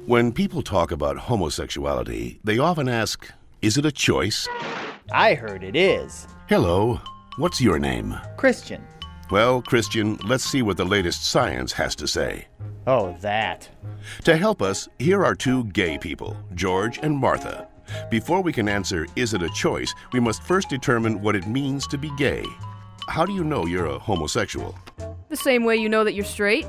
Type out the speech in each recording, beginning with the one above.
When people talk about homosexuality, they often ask, is it a choice? I heard it is. Hello, what's your name? Christian. Well, Christian, let's see what the latest science has to say. Oh, that. To help us, here are two gay people, George and Martha. Before we can answer, is it a choice, we must first determine what it means to be gay. How do you know you're a homosexual? The same way you know that you're straight.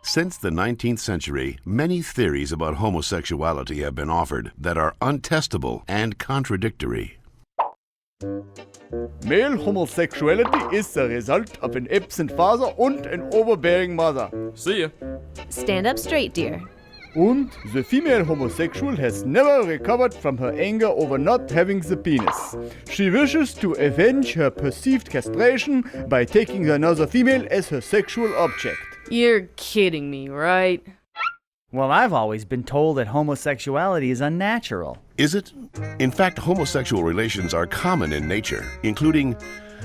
Since the 19th century, many theories about homosexuality have been offered that are untestable and contradictory. Male homosexuality is the result of an absent father and an overbearing mother. See ya. Stand up straight, dear. And the female homosexual has never recovered from her anger over not having the penis. She wishes to avenge her perceived castration by taking another female as her sexual object. You're kidding me, right? Well, I've always been told that homosexuality is unnatural. Is it? In fact, homosexual relations are common in nature, including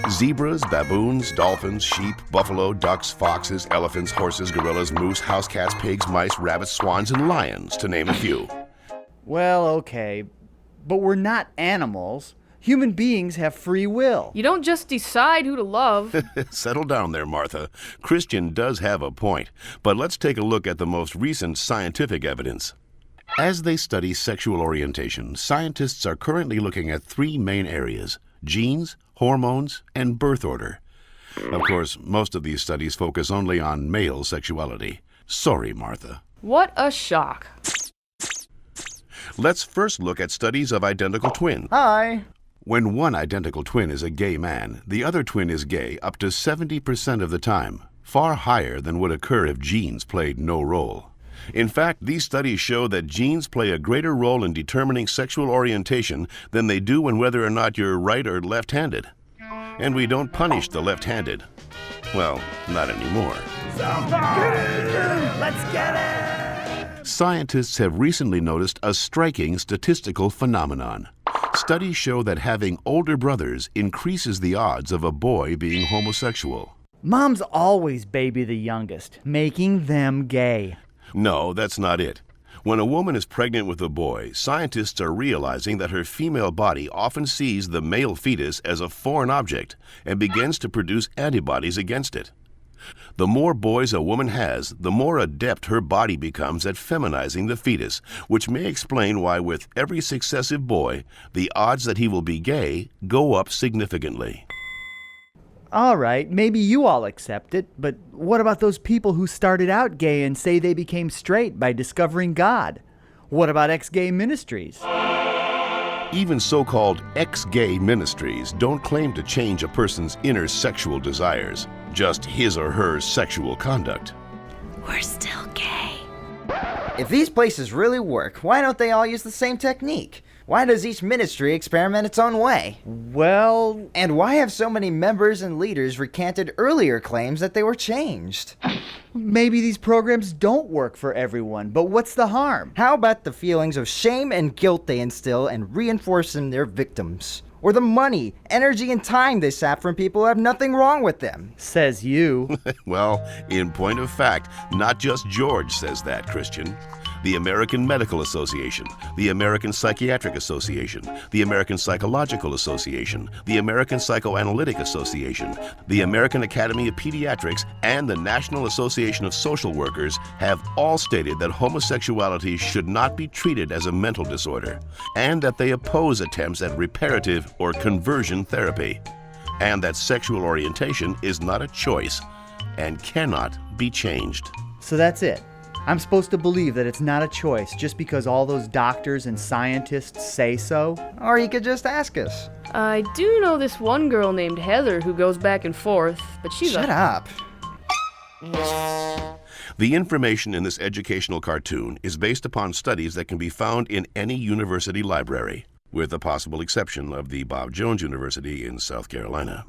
zebras, baboons, dolphins, sheep, buffalo, ducks, foxes, elephants, horses, gorillas, moose, house cats, pigs, mice, rabbits, swans, and lions, to name a few. Well, okay, but we're not animals. Human beings have free will. You don't just decide who to love. Settle down there, Martha. Christian does have a point, but let's take a look at the most recent scientific evidence. As they study sexual orientation, scientists are currently looking at three main areas: genes, hormones, and birth order. Of course, most of these studies focus only on male sexuality. Sorry, Martha. What a shock. Let's first look at studies of identical twins. Hi. When one identical twin is a gay man, the other twin is gay up to 70% of the time, far higher than would occur if genes played no role. In fact, these studies show that genes play a greater role in determining sexual orientation than they do in whether or not you're right or left-handed. And we don't punish the left-handed. Well, not anymore. Let's get it! Scientists have recently noticed a striking statistical phenomenon. Studies show that having older brothers increases the odds of a boy being homosexual. Moms always baby the youngest, making them gay. No, that's not it. When a woman is pregnant with a boy, scientists are realizing that her female body often sees the male fetus as a foreign object and begins to produce antibodies against it. The more boys a woman has, the more adept her body becomes at feminizing the fetus, which may explain why with every successive boy, the odds that he will be gay go up significantly. All right, maybe you all accept it, but what about those people who started out gay and say they became straight by discovering God? What about ex-gay ministries? Even so-called ex-gay ministries don't claim to change a person's inner sexual desires, just his or her sexual conduct. We're still gay. If these places really work, why don't they all use the same technique? Why does each ministry experiment its own way? Well, And why have so many members and leaders recanted earlier claims that they were changed? maybe these programs don't work for everyone, but what's the harm? How about the feelings of shame and guilt they instill and reinforce in their victims? Or the money, energy, and time they sap from people who have nothing wrong with them? Says you. Well, in point of fact, not just George says that, Christian. The American Medical Association, the American Psychiatric Association, the American Psychological Association, the American Psychoanalytic Association, the American Academy of Pediatrics, and the National Association of Social Workers have all stated that homosexuality should not be treated as a mental disorder, and that they oppose attempts at reparative or conversion therapy, and that sexual orientation is not a choice and cannot be changed. So that's it. I'm supposed to believe that it's not a choice just because all those doctors and scientists say so? Or you could just ask us. I do know this one girl named Heather who goes back and forth, but she's Shut up. The information in this educational cartoon is based upon studies that can be found in any university library, with the possible exception of the Bob Jones University in South Carolina.